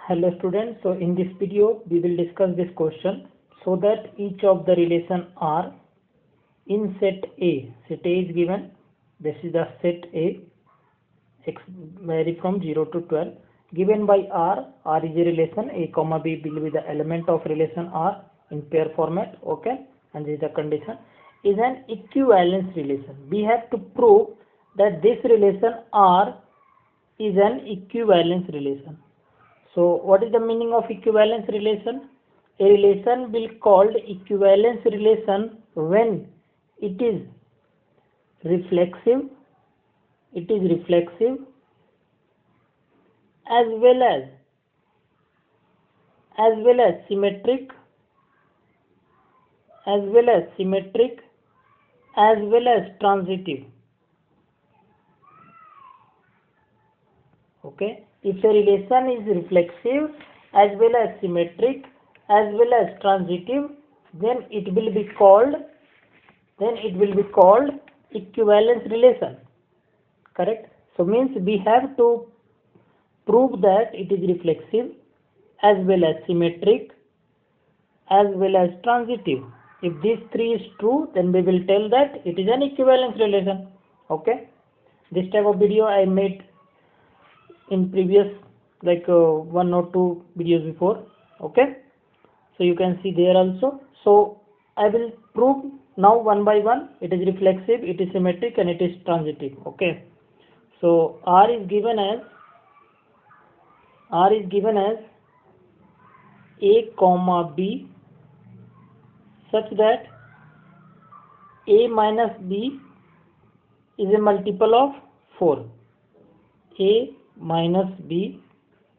Hello students, so in this video we will discuss this question so that each of the relation R in set A is given. This is the set A, x vary from 0 to 12, given by R is a relation, A comma B will be the element of relation R in pair format, okay, and this is the condition, is an equivalence relation. We have to prove that this relation R is an equivalence relation. So what is the meaning of equivalence relation? A relation will called equivalence relation when it is reflexive as well as symmetric as well as transitive. Okay, if a relation is reflexive as well as symmetric as well as transitive, then it will be called equivalence relation. Correct? So means we have to prove that it is reflexive as well as symmetric as well as transitive. If these three is true, then we will tell that it is an equivalence relation. Okay, this type of video I made in previous one or two videos before. Okay, so you can see there also. So I will prove now one by one. It is reflexive, it is symmetric, and it is transitive. Okay, so R is given as A comma B such that A minus B is a multiple of 4. A minus B,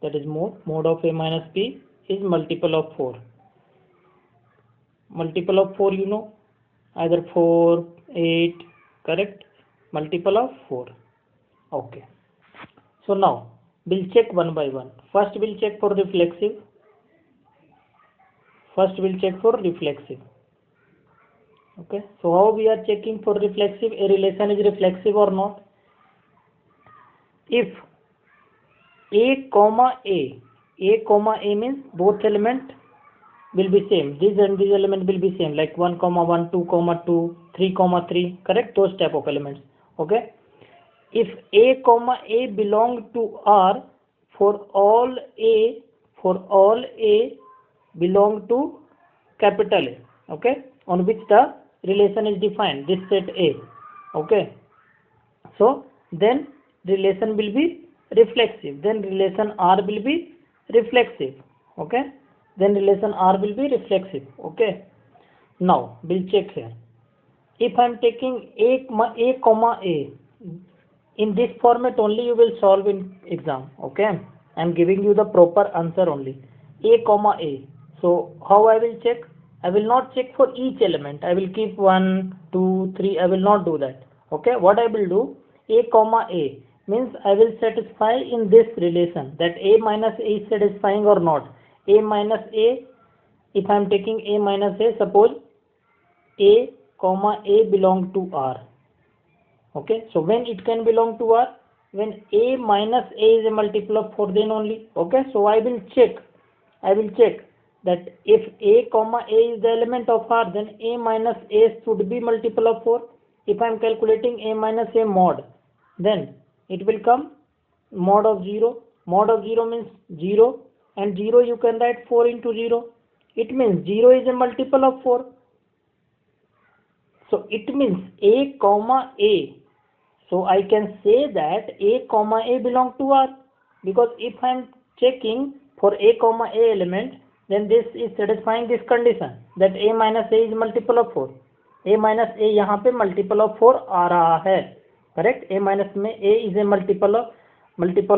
that is mode of A minus B is multiple of 4. Multiple of 4, you know, either 4, 8, correct? Multiple of 4. Okay. So now we'll check one by one. First we'll check for reflexive. Okay. So how we are checking for reflexive? A relation is reflexive or not? If A comma A means both element will be same. This and this element will be same, like 1 comma 1, 2 comma 2, 3 comma 3, correct? Those type of elements. Okay. If A comma A belong to R for all A belong to capital A, okay, on which the relation is defined, this set A, okay, so then relation will be reflexive, then relation R will be reflexive, okay, then relation R will be reflexive. Okay, now we'll check here. If I am taking A comma A, in this format only you will solve in exam. Okay, I am giving you the proper answer only. A comma A. So how I will check? I will not check for each element. I will keep 1, 2, 3. I will not do that. Okay, what I will do? A comma A means I will satisfy in this relation that A minus A is satisfying or not. A minus A, if I am taking A minus A, suppose A comma A belong to R. Okay, so when it can belong to R? When A minus A is a multiple of 4, then only. Okay, so I will check that if A comma A is the element of R, then A minus A should be multiple of 4. If I am calculating A minus A mod, then it will come mod of 0. Mod of 0 means 0, and 0 you can write 4 into 0. It means 0 is a multiple of 4. So it means A comma A. So I can say that A comma A belong to R, because if I am checking for A comma A element, then this is satisfying this condition that A minus A is multiple of 4. A minus A यहाँ पे multiple of 4 आ रहा है, correct? A minus में A is a multiple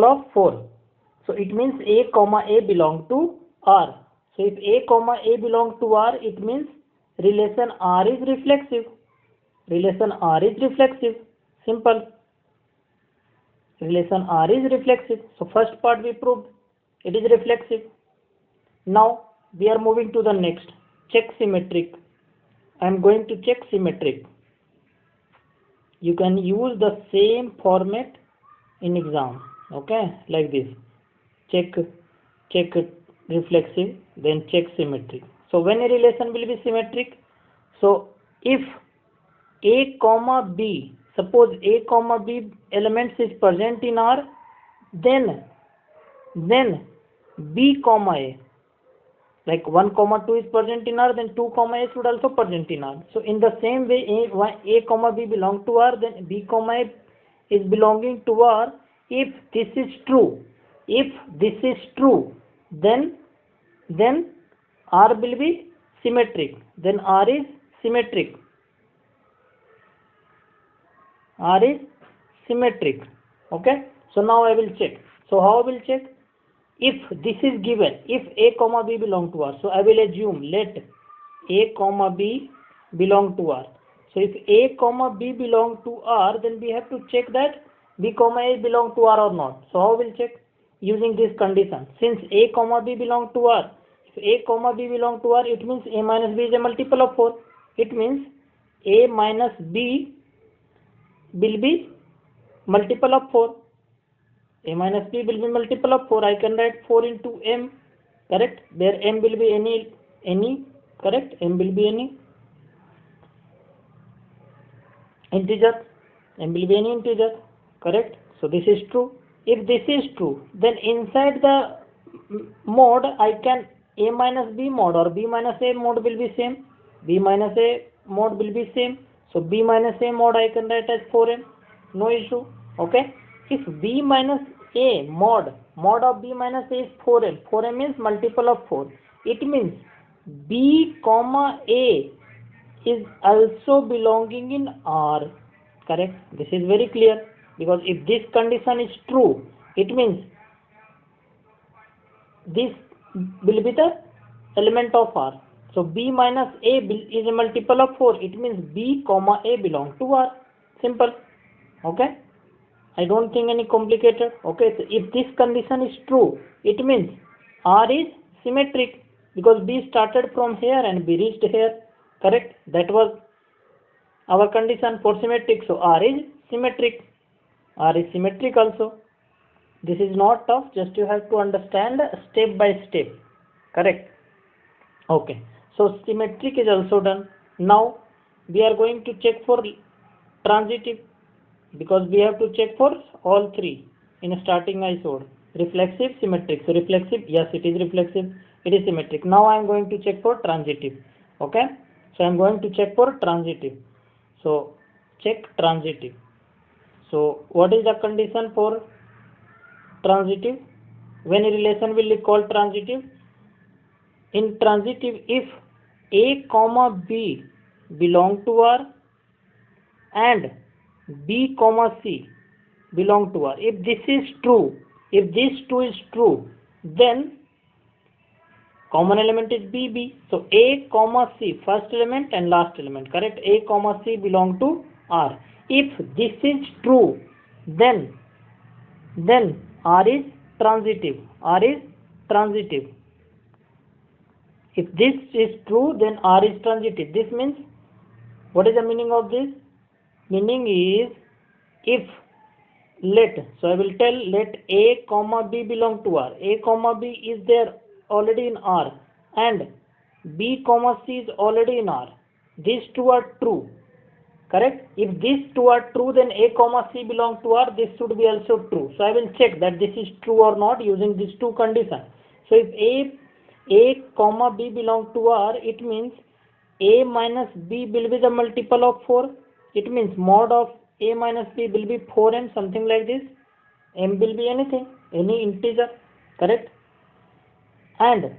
of 4. So it means A comma A belong to R. So if A comma A belong to R, it means relation R is reflexive. Simple. Relation R is reflexive. So first part we proved it is reflexive. Now we are moving to the next. Check symmetric. I am going to check symmetric. You can use the same format in exam. Okay, like this. check reflexive, then check symmetric. So when a relation will be symmetric, so if A comma B, suppose A comma B elements is present in R, then B comma A, like 1 comma 2 is present in R, then 2 comma A should also present in R. So in the same way, A comma B belong to R, then B comma A is belonging to R. If this is true, then R will be symmetric. Then R is symmetric. R is symmetric. Okay. So now I will check. So how I will check? If this is given, if A comma B belong to R, so I will assume let A comma B belong to R. So if A comma B belong to R, then we have to check that B comma A belong to R or not. So how will check? Using this condition. Since A comma B belong to R, if A comma B belong to R, it means A minus B is a multiple of 4. It means A minus B will be multiple of 4. A minus B will be multiple of 4. I can write 4 into M, correct? There M will be any, correct? M will be any integer. M will be any integer, correct? So this is true. If this is true, then inside the mode I can A minus B mode or B minus A mode will be same. B minus A mode will be same. So B minus A mode I can write as 4M. No issue. Okay. If B minus A mod of B minus A is 4M. 4M is multiple of 4. It means B comma A is also belonging in R. Correct. This is very clear. Because if this condition is true, it means this will be the element of R. So B minus A is a multiple of 4. It means B comma A belong to R. Simple. Okay. I don't think any complicated. Okay. So if this condition is true, it means R is symmetric because B started from here and B reached here. Correct. That was our condition for symmetric. So R is symmetric. R is symmetric also. This is not tough, just you have to understand step by step. Correct. Okay. So symmetric is also done. Now we are going to check for transitive because we have to check for all three. In starting I showed reflexive, symmetric. So reflexive, yes, it is reflexive. It is symmetric. Now I am going to check for transitive. Okay. So I am going to check for transitive. So check transitive. So what is the condition for transitive? When a relation will be called transitive? In transitive, if A comma B belong to R and B comma C belong to R. If this is true, if this two is true, then common element is BB. So A comma C, first element and last element, correct? A comma C belong to R. If this is true, then R is transitive. R is transitive. If this is true, then R is transitive. This means, what is the meaning of this? Meaning is, if so I will tell let A comma B belong to R. A comma B is there already in R and B comma C is already in R. These two are true. Correct? If these two are true, then A comma C belong to R. This should be also true. So I will check that this is true or not using these two conditions. So if A comma B belong to R, it means A minus B will be the multiple of 4. It means mod of A minus B will be 4M, something like this. M will be anything, any integer. Correct? And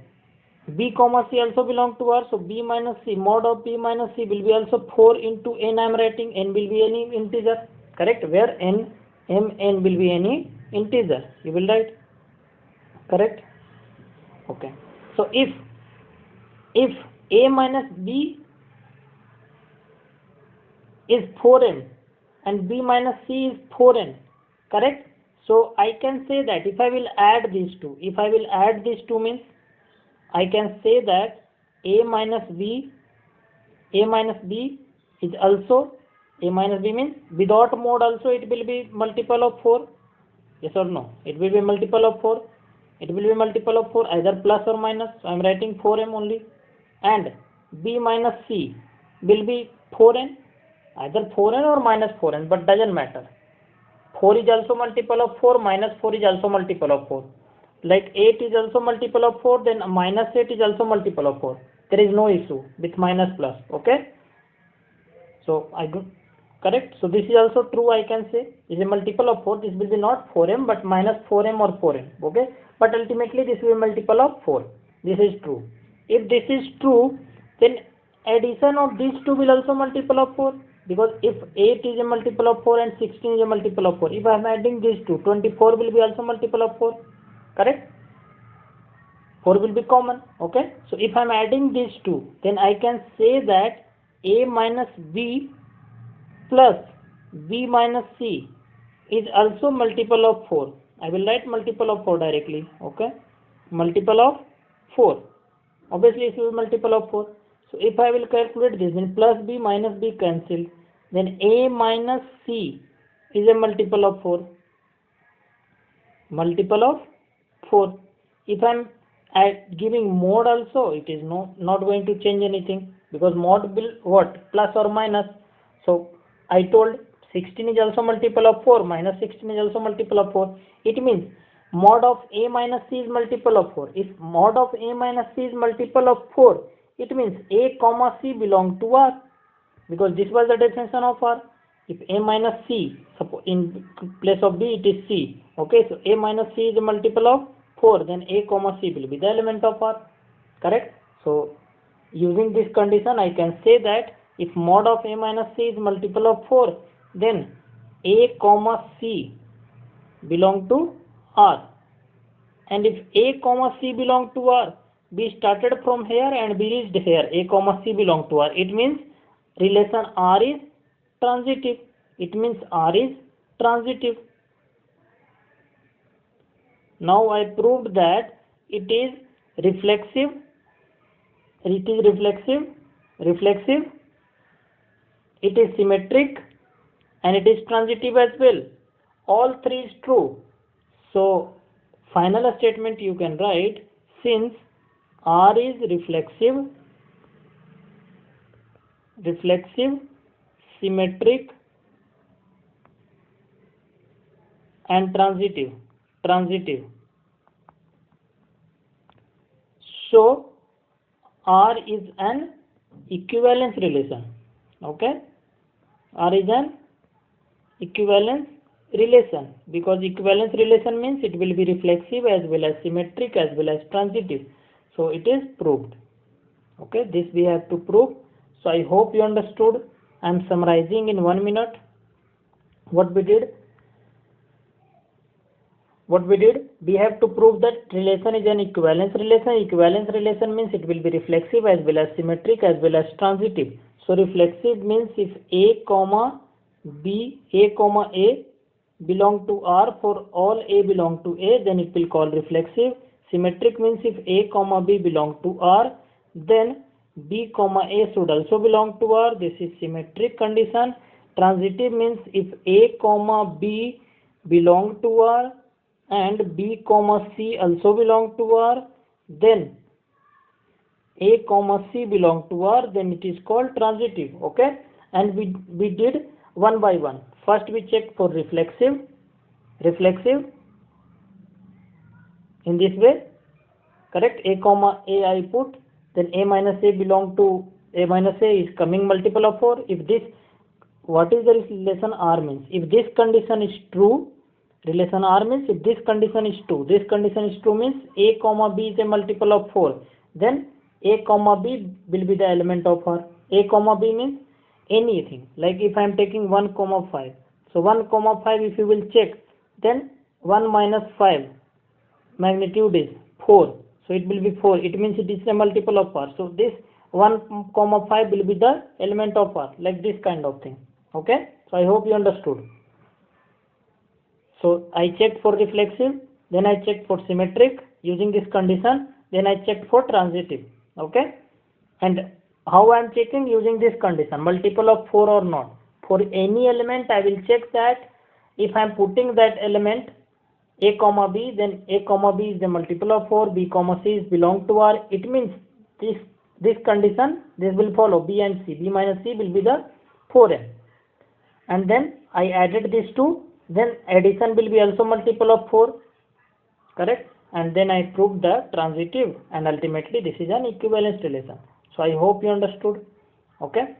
B comma C also belong to R, so B minus C, mod of B minus C will be also 4 into N. I am writing N will be any integer, correct? Where N will be any integer, you will write, correct? Okay. So if A minus B is 4M and B minus C is 4N, correct? So I can say that if I will add these two, means I can say that A minus B is also, A minus B means without mod also it will be multiple of 4. Yes or no? It will be multiple of 4. It will be multiple of 4, either plus or minus. So I am writing 4m only. And b minus c will be 4n, either 4n or minus 4n, but doesn't matter. 4 is also multiple of 4, minus 4 is also multiple of 4. Like 8 is also multiple of 4, then minus 8 is also multiple of 4. There is no issue with minus plus. Okay. So I go correct. So this is also true. I can say is a multiple of 4. This will be not 4m but minus 4m or 4n. Okay. But ultimately this will be multiple of 4. This is true. If this is true, then addition of these two will also multiple of 4. Because if 8 is a multiple of 4 and 16 is a multiple of 4, if I am adding these two, 24 will be also multiple of 4. Correct? 4 will be common. Okay. So if I am adding these two, then I can say that a minus b plus b minus c is also multiple of 4. I will write multiple of 4 directly. Okay. Multiple of 4. Obviously it will be multiple of 4. So if I will calculate this, then plus b minus b cancel. Then a minus c is a multiple of 4. Multiple of 4. If I am giving mod also, it is not going to change anything, because mod will what? Plus or minus. So I told 16 is also multiple of 4, minus 16 is also multiple of 4. It means mod of a minus c is multiple of 4. If mod of a minus c is multiple of 4, it means a comma c belong to R, because this was the definition of R. If a minus c, suppose in place of b it is c. Okay, so a minus c is a multiple of 4, then a comma c will be the element of R. Correct? So using this condition I can say that if mod of a minus c is multiple of 4, then a comma c belong to R. And if a comma c belong to R, b started from here and b reached here, a comma c belong to R. It means relation R is transitive. It means R is transitive. Now I proved that it is reflexive. It is reflexive. It is symmetric, and it is transitive as well. All three is true. So final statement you can write, since R is reflexive, symmetric and transitive. So R is an equivalence relation. Okay, R is an equivalence relation, because equivalence relation means it will be reflexive as well as symmetric as well as transitive. So it is proved. Okay, this we have to prove. So I hope you understood. I am summarizing in 1 minute what we did. We have to prove that relation is an equivalence relation. Equivalence relation means it will be reflexive as well as symmetric as well as transitive. So reflexive means if a comma a belong to R for all a belong to a, then it will call reflexive. Symmetric means if a comma b belong to R, then b comma a should also belong to R. This is symmetric condition. Transitive means if a comma b belong to R and b comma c also belong to R, then a comma c belong to R, then it is called transitive. Okay, and we did one by one. First we checked for reflexive in this way. Correct? A comma a I put, then a minus a belong to a minus a is coming multiple of 4. If this, what is the relation R means? If this condition is true, relation R means if this condition is true. This condition is true means a comma b is a multiple of 4. Then a comma b will be the element of R. A comma b means anything. Like if I am taking 1 comma 5. So 1 comma 5 if you will check, then 1 minus 5 magnitude is 4. So it will be 4. It means it is a multiple of R. So this 1 comma 5 will be the element of R. Like this kind of thing. Okay. So I hope you understood. So I checked for reflexive, then I checked for symmetric using this condition, then I checked for transitive. Okay. And how I am checking? Using this condition, multiple of 4 or not. For any element I will check that if I am putting that element A comma B, then A comma B is the multiple of 4, B comma C is belong to R. It means this condition, this will follow B and C. B minus C will be the 4n. And then I added these two, then addition will be also multiple of 4, correct? And then I proved the transitive, and ultimately this is an equivalence relation. So I hope you understood. Okay.